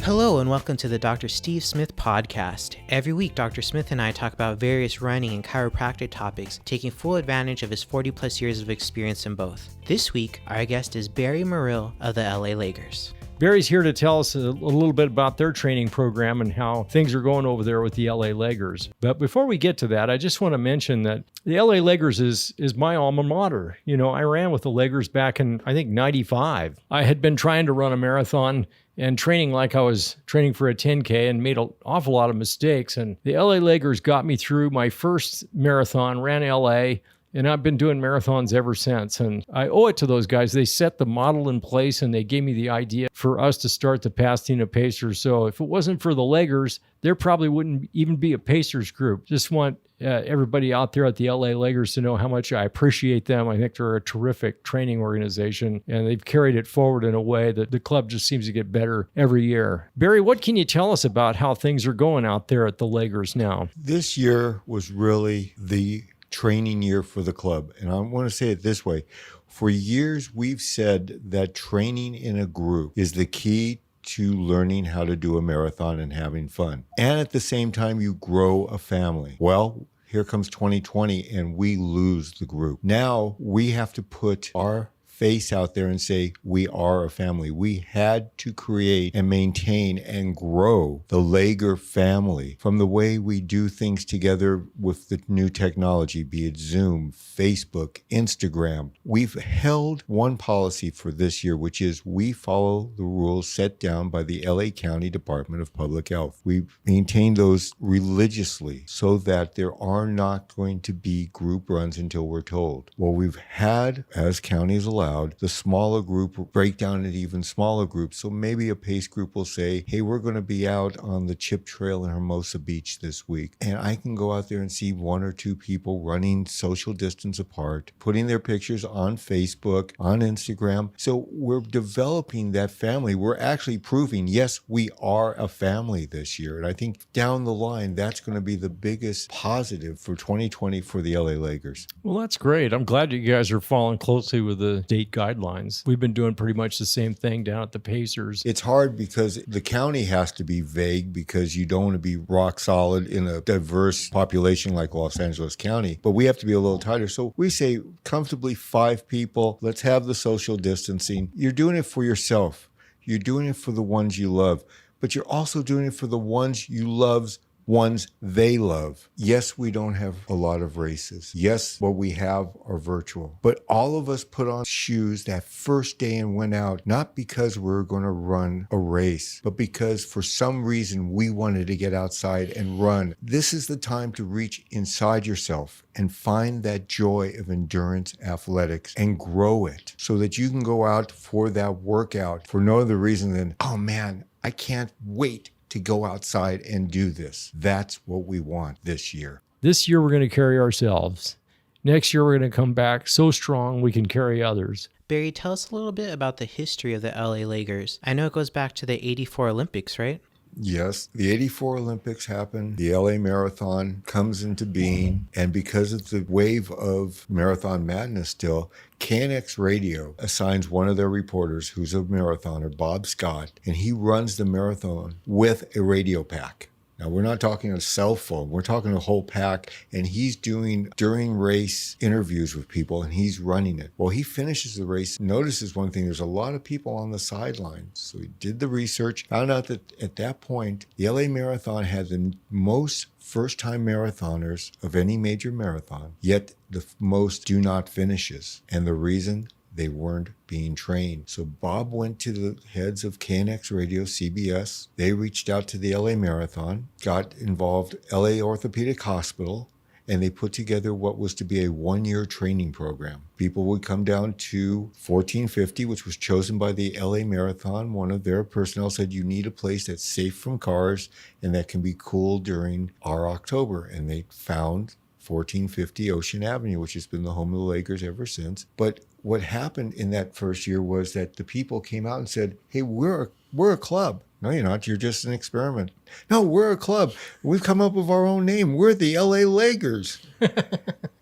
Hello and welcome to the Dr. Steve Smith podcast. Every week, Dr. Smith and I talk about various running and chiropractic topics, taking full advantage of his 40 plus years of experience in both. This week, our guest is Barry Morrill of the LA Lakers. Barry's here to tell us a little bit about their training program and how things are going over there with the LA Lakers. But before we get to that, I just want to mention that the LA Lakers is my alma mater. You know, I ran with the Lakers back in, I think, 95. I had been trying to run a marathon and training like I was training for a 10K and made an awful lot of mistakes. And the LA Lakers got me through my first marathon, ran LA, and I've been doing marathons ever since. And I owe it to those guys. They set the model in place and they gave me the idea for us to start the Pasadena Pacers. So if it wasn't for the Lakers, there probably wouldn't even be a Pacers group. Just want everybody out there at the LA Lakers to know how much I appreciate them. I think they're a terrific training organization, and they've carried it forward in a way that the club just seems to get better every year. Barry, what can you tell us about how things are going out there at the Lakers now? This year was really the training year for the club. And I want to say it this way. For years, we've said that training in a group is the key to learning how to do a marathon and having fun. And at the same time, you grow a family. Well, here comes 2020 and we lose the group. Now we have to put our face out there and say, we are a family. We had to create and maintain and grow the Lager family from the way we do things together with the new technology, be it Zoom, Facebook, Instagram. We've held one policy for this year, which is we follow the rules set down by the LA County Department of Public Health. We maintain those religiously so that there are not going to be group runs until we're told. Well, we've had, as counties allowed, the smaller group break down into even smaller groups. So maybe a pace group will say, hey, we're going to be out on the Chip Trail in Hermosa Beach this week. And I can go out there and see one or two people running social distance apart, putting their pictures on Facebook, on Instagram. So we're developing that family. We're actually proving, yes, we are a family this year. And I think down the line, that's going to be the biggest positive for 2020 for the LA Lakers. Well, that's great. I'm glad you guys are following closely with the state guidelines. We've been doing pretty much the same thing down at the Pacers. It's hard because the county has to be vague because you don't want to be rock solid in a diverse population like Los Angeles County, but we have to be a little tighter. So we say comfortably 5 people. Let's have the social distancing. You're doing it for yourself. You're doing it for the ones you love, but you're also doing it for the ones you love's ones they love. Yes, we don't have a lot of races. Yes, what we have are virtual. But all of us put on shoes that first day and went out, not because we're going to run a race, but because for some reason we wanted to get outside and run. This is the time to reach inside yourself and find that joy of endurance athletics and grow it so that you can go out for that workout for no other reason than, oh man, I can't wait to go outside and do this. That's what we want this year. This year, we're going to carry ourselves. Next year, we're going to come back so strong we can carry others. Barry, tell us a little bit about the history of the LA Lakers. I know it goes back to the 84 Olympics, right? Yes, the 84 Olympics happened. The LA Marathon comes into being. And because of the wave of marathon madness still, KNX Radio assigns one of their reporters, who's a marathoner, Bob Scott, and he runs the marathon with a radio pack. Now, we're not talking a cell phone. We're talking a whole pack, and he's doing during race interviews with people, and he's running it. Well, he finishes the race, notices one thing. There's a lot of people on the sidelines. So he did the research, found out that at that point, the LA Marathon had the most first-time marathoners of any major marathon, yet the most do not finishes. And the reason? They weren't being trained. So Bob went to the heads of KNX Radio, CBS. They reached out to the LA Marathon, got involved LA Orthopedic Hospital, and they put together what was to be a 1-year training program. People would come down to 1450, which was chosen by the LA Marathon. One of their personnel said, you need a place that's safe from cars and that can be cool during our October. And they found 1450 Ocean Avenue, which has been the home of the Lakers ever since. But what happened in that first year was that the people came out and said, hey, we're a club. No, you're not. You're just an experiment. No, we're a club. We've come up with our own name. We're the LA Lakers.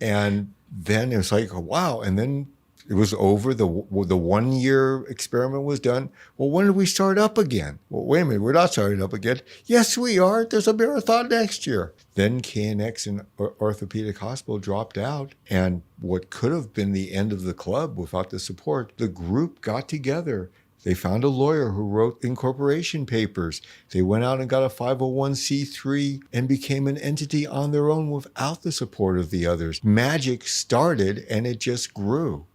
And then it was like, oh, wow. And then It was over. The 1 year experiment was done. Well, when did we start up again? Well, wait a minute. We're not starting up again. Yes, we are. There's a marathon next year. Then KNX and Orthopedic Hospital dropped out. And what could have been the end of the club without the support, the group got together. They found a lawyer who wrote incorporation papers. They went out and got a 501c3 and became an entity on their own without the support of the others. Magic started and it just grew.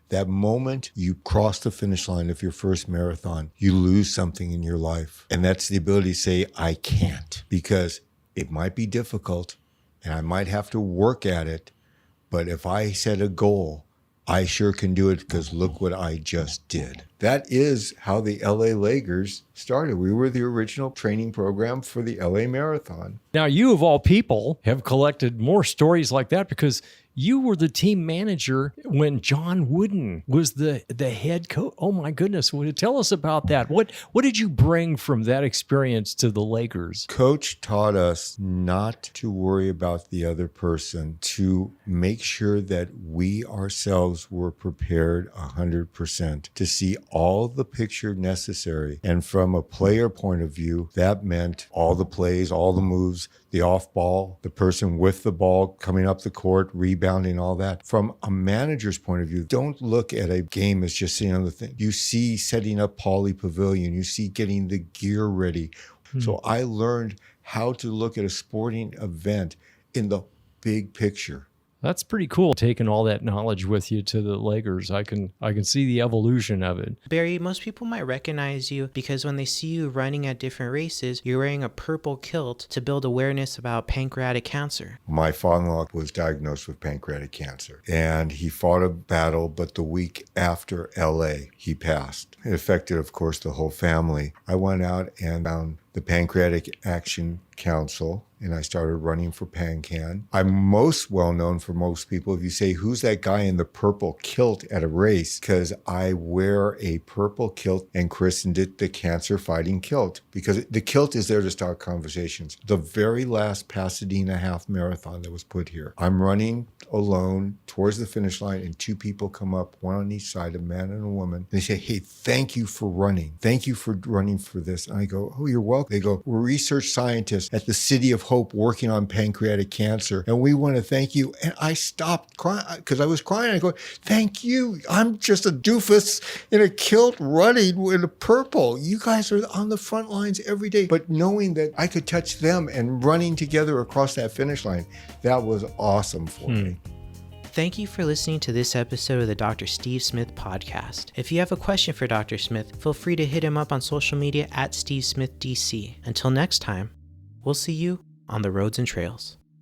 That moment you cross the finish line of your first marathon, you lose something in your life. And that's the ability to say, I can't, because it might be difficult and I might have to work at it. But if I set a goal, I sure can do it, because look what I just did. That is how the LA Lakers started. We were the original training program for the LA Marathon. Now, you of all people have collected more stories like that, because you were the team manager when John Wooden was the head coach. Oh my goodness. Tell us about that. What did you bring from that experience to the Lakers? Coach taught us not to worry about the other person, to make sure that we ourselves were prepared 100%, to see all the picture necessary. And from a player point of view, that meant all the plays, all the moves, the off ball, the person with the ball coming up the court, rebounding, all that. From a manager's point of view, don't look at a game as just seeing other things. You see setting up Pauley Pavilion, you see getting the gear ready. So I learned how to look at a sporting event in the big picture. That's pretty cool, taking all that knowledge with you to the Lakers. I can see the evolution of it. Barry, most people might recognize you because when they see you running at different races, you're wearing a purple kilt to build awareness about pancreatic cancer. My father-in-law was diagnosed with pancreatic cancer, and he fought a battle, but the week after LA, he passed. It affected, of course, the whole family. I went out and found the Pancreatic Action Council, and I started running for PanCan. I'm most well known for most people if you say, who's that guy in the purple kilt at a race? Because I wear a purple kilt and christened it the Cancer Fighting Kilt, because the kilt is there to start conversations. The very last Pasadena half marathon that was put here, I'm running alone towards the finish line, and two people come up, one on each side, a man and a woman. They say, hey, thank you for running. Thank you for running for this. And I go, oh, you're welcome. They go, we're research scientists at the City of Hope working on pancreatic cancer, and we want to thank you. And I stopped crying because I was crying. I go, thank you. I'm just a doofus in a kilt running in a purple. You guys are on the front lines every day. But knowing that I could touch them and running together across that finish line, that was awesome for me. Thank you for listening to this episode of the Dr. Steve Smith podcast. If you have a question for Dr. Smith, feel free to hit him up on social media at SteveSmithDC. Until next time, we'll see you on the roads and trails.